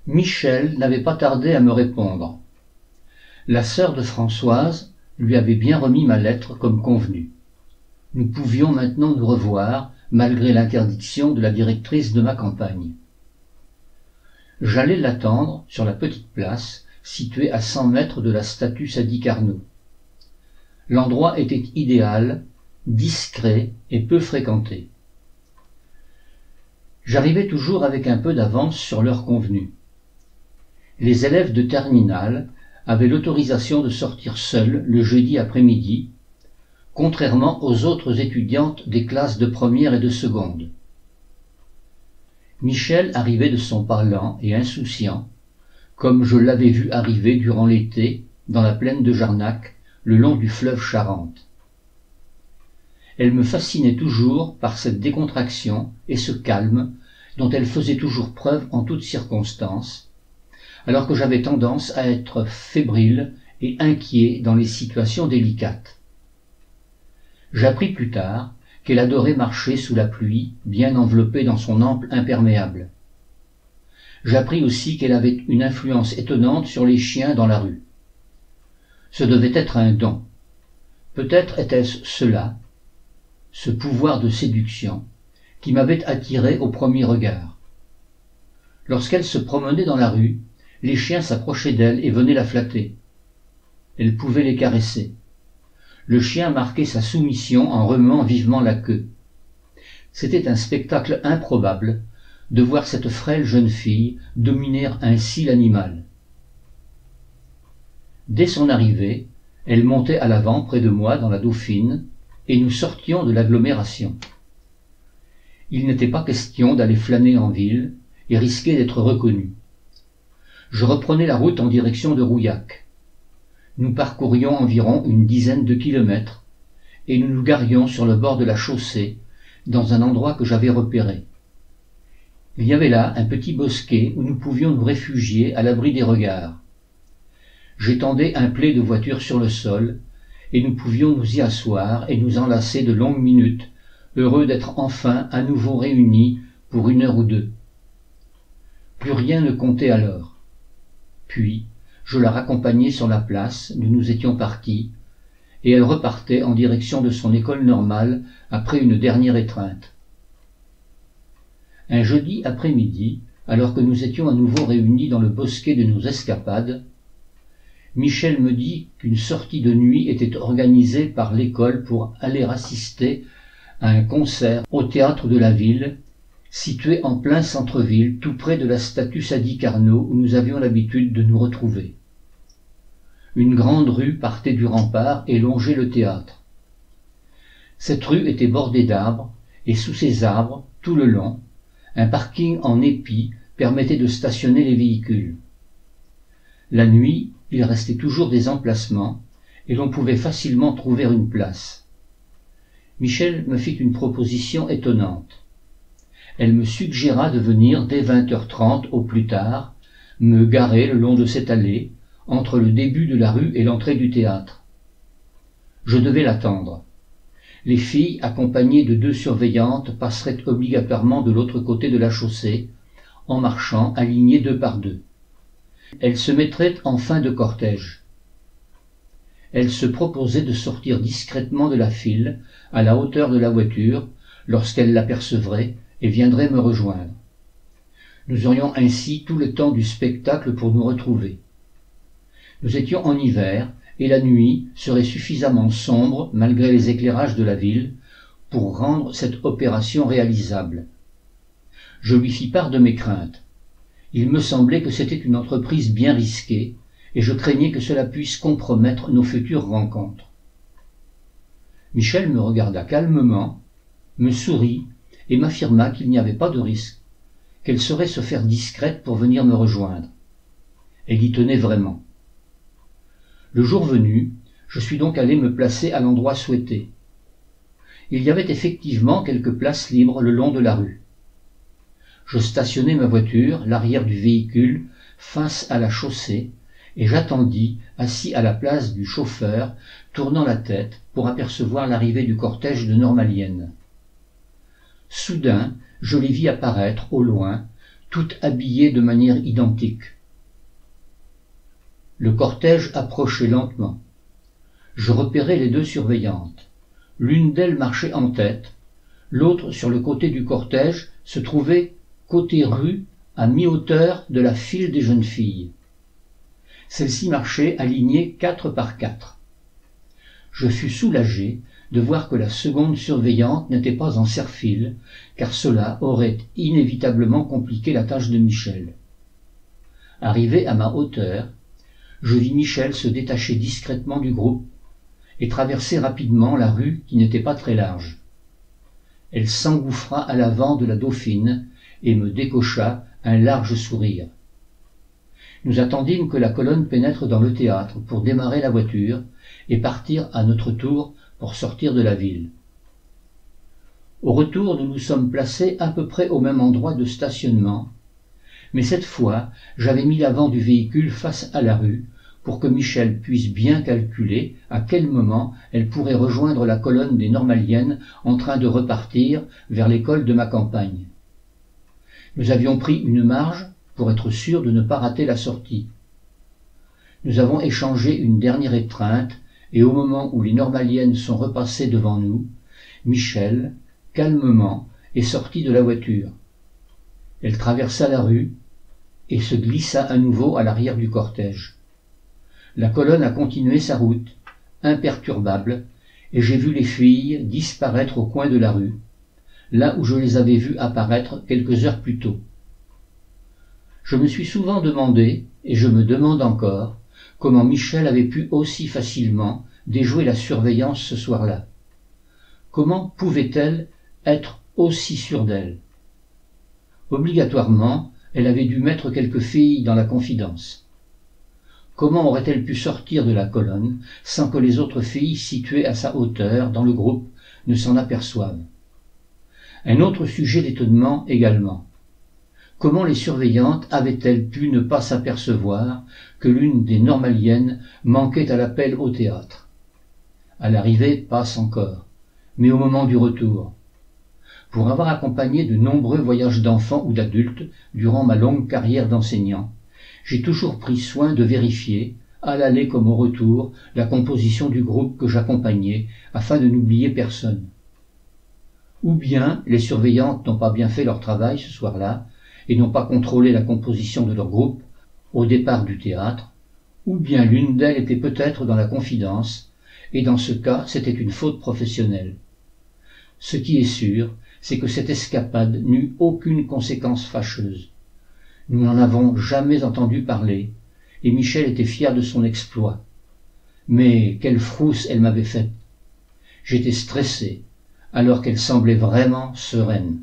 Michel n'avait pas tardé à me répondre. La sœur de Françoise lui avait bien remis ma lettre comme convenu. Nous pouvions maintenant nous revoir, malgré l'interdiction de la directrice de ma campagne. J'allais l'attendre sur la petite place, située à 100 mètres de la statue Sadi Carnot. L'endroit était idéal, discret et peu fréquenté. J'arrivais toujours avec un peu d'avance sur l'heure convenue. Les élèves de terminale avaient l'autorisation de sortir seuls le jeudi après-midi, contrairement aux autres étudiantes des classes de première et de seconde. Michel arrivait de son pas lent et insouciant, comme je l'avais vu arriver durant l'été dans la plaine de Jarnac, le long du fleuve Charente. Elle me fascinait toujours par cette décontraction et ce calme dont elle faisait toujours preuve en toutes circonstances, alors que j'avais tendance à être fébrile et inquiet dans les situations délicates. J'appris plus tard qu'elle adorait marcher sous la pluie, bien enveloppée dans son ample imperméable. J'appris aussi qu'elle avait une influence étonnante sur les chiens dans la rue. Ce devait être un don. Peut-être était-ce cela, ce pouvoir de séduction, qui m'avait attiré au premier regard. Lorsqu'elle se promenait dans la rue, les chiens s'approchaient d'elle et venaient la flatter. Elle pouvait les caresser. Le chien marquait sa soumission en remuant vivement la queue. C'était un spectacle improbable de voir cette frêle jeune fille dominer ainsi l'animal. Dès son arrivée, elle montait à l'avant près de moi dans la Dauphine, et nous sortions de l'agglomération. Il n'était pas question d'aller flâner en ville et risquer d'être reconnu. Je reprenais la route en direction de Rouillac. Nous parcourions environ une dizaine de kilomètres, et nous nous garions sur le bord de la chaussée, dans un endroit que j'avais repéré. Il y avait là un petit bosquet où nous pouvions nous réfugier à l'abri des regards. J'étendais un plaid de voiture sur le sol, et nous pouvions nous y asseoir et nous enlacer de longues minutes, heureux d'être enfin à nouveau réunis pour 1 heure ou 2. Plus rien ne comptait alors. Puis, je la raccompagnai sur la place d'où nous étions partis, et elle repartait en direction de son école normale après une dernière étreinte. Un jeudi après-midi, alors que nous étions à nouveau réunis dans le bosquet de nos escapades, Michel me dit qu'une sortie de nuit était organisée par l'école pour aller assister à un concert au théâtre de la ville, situé en plein centre-ville, tout près de la statue Sadi Carnot où nous avions l'habitude de nous retrouver. Une grande rue partait du rempart et longeait le théâtre. Cette rue était bordée d'arbres, et sous ces arbres, tout le long, un parking en épi permettait de stationner les véhicules. La nuit, il restait toujours des emplacements, et l'on pouvait facilement trouver une place. Michel me fit une proposition étonnante. Elle me suggéra de venir dès 20h30 au plus tard, me garer le long de cette allée, entre le début de la rue et l'entrée du théâtre. Je devais l'attendre. Les filles, accompagnées de 2 surveillantes, passeraient obligatoirement de l'autre côté de la chaussée, en marchant alignées 2 par 2. Elles se mettraient en fin de cortège. Elle se proposait de sortir discrètement de la file, à la hauteur de la voiture, lorsqu'elle l'apercevrait, et viendrait me rejoindre. Nous aurions ainsi tout le temps du spectacle pour nous retrouver. Nous étions en hiver, et la nuit serait suffisamment sombre, malgré les éclairages de la ville, pour rendre cette opération réalisable. Je lui fis part de mes craintes. Il me semblait que c'était une entreprise bien risquée, et je craignais que cela puisse compromettre nos futures rencontres. Michel me regarda calmement, me sourit, et m'affirma qu'il n'y avait pas de risque, qu'elle saurait se faire discrète pour venir me rejoindre. Elle y tenait vraiment. Le jour venu, je suis donc allé me placer à l'endroit souhaité. Il y avait effectivement quelques places libres le long de la rue. Je stationnai ma voiture, l'arrière du véhicule, face à la chaussée, et j'attendis, assis à la place du chauffeur, tournant la tête pour apercevoir l'arrivée du cortège de normaliennes. Soudain, je les vis apparaître, au loin, toutes habillées de manière identique. Le cortège approchait lentement. Je repérai les deux surveillantes. L'une d'elles marchait en tête, l'autre sur le côté du cortège se trouvait côté rue à mi-hauteur de la file des jeunes filles. Celles-ci marchaient alignées 4 par 4. Je fus soulagé de voir que la seconde surveillante n'était pas en serre-file, car cela aurait inévitablement compliqué la tâche de Michel. Arrivé à ma hauteur, je vis Michel se détacher discrètement du groupe et traverser rapidement la rue qui n'était pas très large. Elle s'engouffra à l'avant de la Dauphine et me décocha un large sourire. Nous attendîmes que la colonne pénètre dans le théâtre pour démarrer la voiture et partir à notre tour pour sortir de la ville. Au retour, nous nous sommes placés à peu près au même endroit de stationnement, mais cette fois, j'avais mis l'avant du véhicule face à la rue pour que Michel puisse bien calculer à quel moment elle pourrait rejoindre la colonne des Normaliennes en train de repartir vers l'école de ma campagne. Nous avions pris une marge pour être sûrs de ne pas rater la sortie. Nous avons échangé une dernière étreinte et au moment où les Normaliennes sont repassées devant nous, Michel, calmement, est sortie de la voiture. Elle traversa la rue et se glissa à nouveau à l'arrière du cortège. La colonne a continué sa route, imperturbable, et j'ai vu les filles disparaître au coin de la rue, là où je les avais vues apparaître quelques heures plus tôt. Je me suis souvent demandé, et je me demande encore, comment Michel avait pu aussi facilement déjouer la surveillance ce soir-là. Comment pouvait-elle être aussi sûre d'elle? Obligatoirement, elle avait dû mettre quelques filles dans la confidence. Comment aurait-elle pu sortir de la colonne sans que les autres filles situées à sa hauteur dans le groupe ne s'en aperçoivent? Un autre sujet d'étonnement également. Comment les surveillantes avaient-elles pu ne pas s'apercevoir que l'une des Normaliennes manquait à l'appel au théâtre? À l'arrivée, passe encore, mais au moment du retour. Pour avoir accompagné de nombreux voyages d'enfants ou d'adultes durant ma longue carrière d'enseignant, j'ai toujours pris soin de vérifier, à l'aller comme au retour, la composition du groupe que j'accompagnais, afin de n'oublier personne. Ou bien les surveillantes n'ont pas bien fait leur travail ce soir-là, et n'ont pas contrôlé la composition de leur groupe au départ du théâtre, ou bien l'une d'elles était peut-être dans la confidence, et dans ce cas c'était une faute professionnelle. Ce qui est sûr, c'est que cette escapade n'eut aucune conséquence fâcheuse. Nous n'en avons jamais entendu parler, et Michel était fier de son exploit. Mais quelle frousse elle m'avait faite! J'étais stressé, alors qu'elle semblait vraiment sereine.